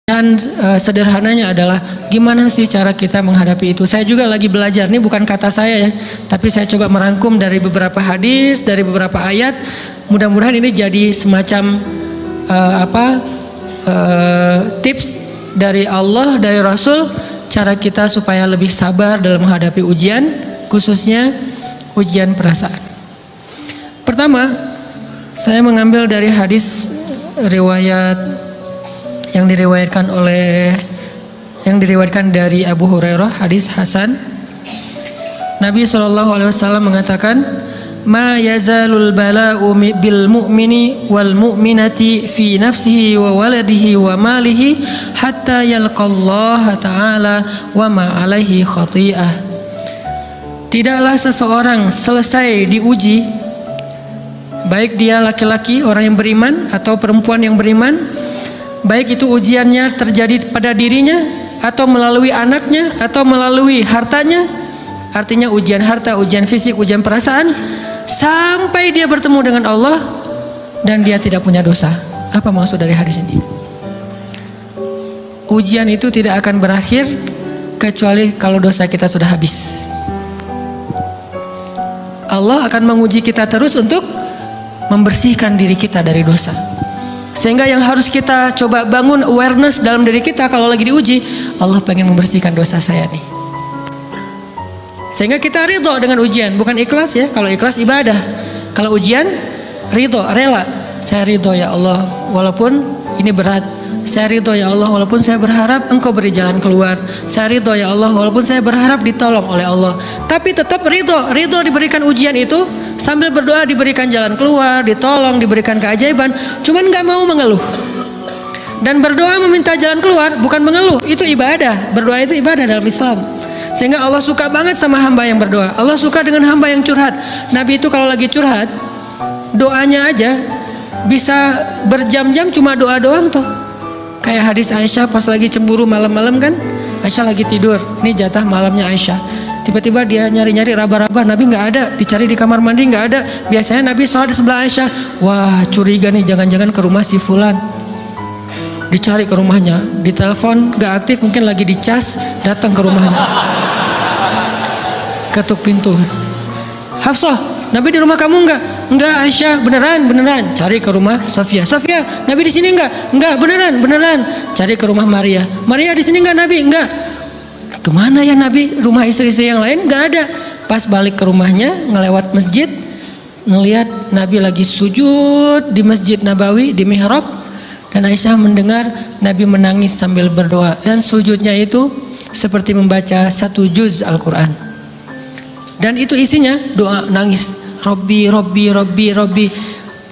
Dan sederhananya adalah gimana sih cara kita menghadapi itu. Saya juga lagi belajar, ini bukan kata saya ya, tapi saya coba merangkum dari beberapa hadis, dari beberapa ayat. Mudah-mudahan ini jadi semacam tips dari Allah, dari Rasul, cara kita supaya lebih sabar dalam menghadapi ujian, khususnya ujian perasaan. Pertama, saya mengambil dari hadis riwayat yang diriwayatkan dari Abu Hurairah, hadis hasan. Nabi SAW mengatakan, "Ma yazalul bala'u bil mu'mini wal mu'minati fi nafsihi wa waladihi wa malihi hatta yalqallaha ta'ala wa ma alaihi khati'ah." Tidaklah seseorang selesai diuji, baik dia laki-laki orang yang beriman atau perempuan yang beriman, baik itu ujiannya terjadi pada dirinya atau melalui anaknya atau melalui hartanya, artinya ujian harta, ujian fisik, ujian perasaan, sampai dia bertemu dengan Allah dan dia tidak punya dosa. Apa maksud dari hadis ini? Ujian itu tidak akan berakhir kecuali kalau dosa kita sudah habis. Allah akan menguji kita terus untuk membersihkan diri kita dari dosa. Sehingga yang harus kita coba bangun awareness dalam diri kita kalau lagi diuji, Allah pengen membersihkan dosa saya nih. Sehingga kita ridho dengan ujian, bukan ikhlas ya. Kalau ikhlas ibadah, kalau ujian ridho, rela. Saya ridho ya Allah walaupun ini berat. Saya ridho ya Allah walaupun saya berharap Engkau beri jalan keluar. Saya ridho ya Allah walaupun saya berharap ditolong oleh Allah. Tapi tetap ridho diberikan ujian itu, sambil berdoa diberikan jalan keluar, ditolong, diberikan keajaiban. Cuman gak mau mengeluh. Dan berdoa meminta jalan keluar bukan mengeluh, itu ibadah. Berdoa itu ibadah dalam Islam. Sehingga Allah suka banget sama hamba yang berdoa. Allah suka dengan hamba yang curhat. Nabi itu kalau lagi curhat, doanya aja bisa berjam-jam cuma doa doang tuh. Kayak hadis Aisyah pas lagi cemburu malam-malam kan, Aisyah lagi tidur, ini jatah malamnya Aisyah. Tiba-tiba dia nyari-nyari raba-raba, Nabi nggak ada, dicari di kamar mandi nggak ada. Biasanya Nabi sholat di sebelah Aisyah. Wah, curiga nih, jangan-jangan ke rumah si Fulan. Dicari ke rumahnya, ditelepon nggak aktif, mungkin lagi dicas, datang ke rumahnya. Ketuk pintu. Hafsah, Nabi di rumah kamu enggak? Enggak Aisyah, beneran. Cari ke rumah Sofia. Nabi di sini enggak? Enggak, beneran. Cari ke rumah Maria. Maria di sini enggak Nabi? Enggak. Kemana ya Nabi? Rumah istri-istri yang lain enggak ada. Pas balik ke rumahnya, ngelewat masjid, ngelihat Nabi lagi sujud di Masjid Nabawi, di mihrab. Dan Aisyah mendengar Nabi menangis sambil berdoa. Dan sujudnya itu seperti membaca 1 juz Al-Quran. Dan itu isinya doa nangis. Robbi.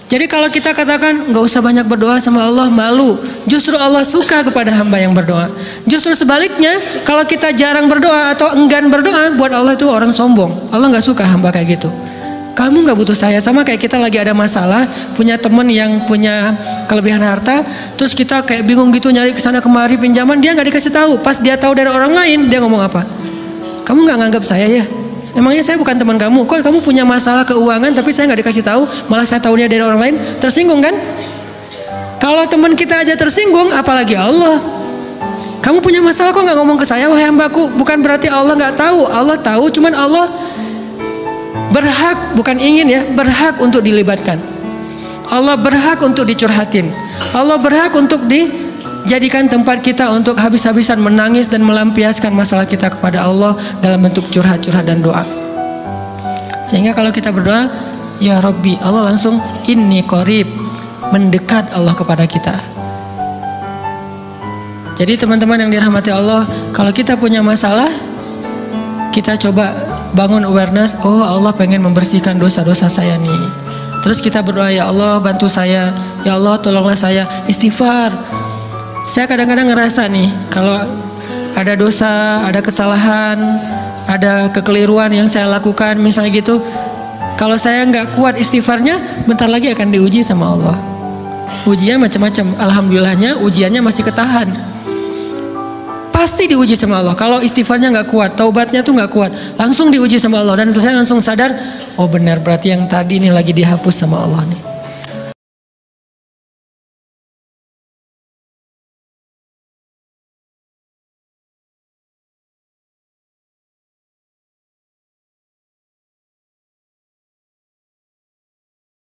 Jadi kalau kita katakan nggak usah banyak berdoa sama Allah, malu. Justru Allah suka kepada hamba yang berdoa. Justru sebaliknya, kalau kita jarang berdoa atau enggan berdoa, buat Allah itu orang sombong. Allah nggak suka hamba kayak gitu. Kamu nggak butuh saya, sama kayak kita lagi ada masalah, punya teman yang punya kelebihan harta, terus kita kayak bingung gitu nyari kesana kemari pinjaman, dia nggak dikasih tahu. Pas dia tahu dari orang lain, dia ngomong apa? Kamu nggak nganggap saya ya? Emangnya saya bukan teman kamu? Kok kamu punya masalah keuangan tapi saya nggak dikasih tahu, malah saya tahunya dari orang lain? Tersinggung kan? Kalau teman kita aja tersinggung, apalagi Allah. Kamu punya masalah kok nggak ngomong ke saya, wahai hambaku? Bukan berarti Allah nggak tahu. Allah tahu, cuman Allah berhak, bukan ingin ya, berhak untuk dilibatkan. Allah berhak untuk dicurhatin. Allah berhak untuk dijadikan tempat kita untuk habis-habisan menangis dan melampiaskan masalah kita kepada Allah dalam bentuk curhat-curhat dan doa. Sehingga kalau kita berdoa, ya Rabbi, Allah langsung inni qarib, mendekat Allah kepada kita. Jadi teman-teman yang dirahmati Allah, kalau kita punya masalah, kita coba bangun awareness, oh Allah pengen membersihkan dosa-dosa saya nih. Terus kita berdoa, ya Allah bantu saya, ya Allah tolonglah saya, istighfar. Saya kadang-kadang ngerasa nih, kalau ada dosa, ada kesalahan, ada kekeliruan yang saya lakukan misalnya gitu, kalau saya nggak kuat istighfarnya, bentar lagi akan diuji sama Allah. Ujiannya macam-macam. Alhamdulillahnya ujiannya masih ketahan. Pasti diuji sama Allah. Kalau istighfarnya nggak kuat, taubatnya tuh nggak kuat, langsung diuji sama Allah. Dan saya langsung sadar, oh benar, berarti yang tadi ini lagi dihapus sama Allah nih.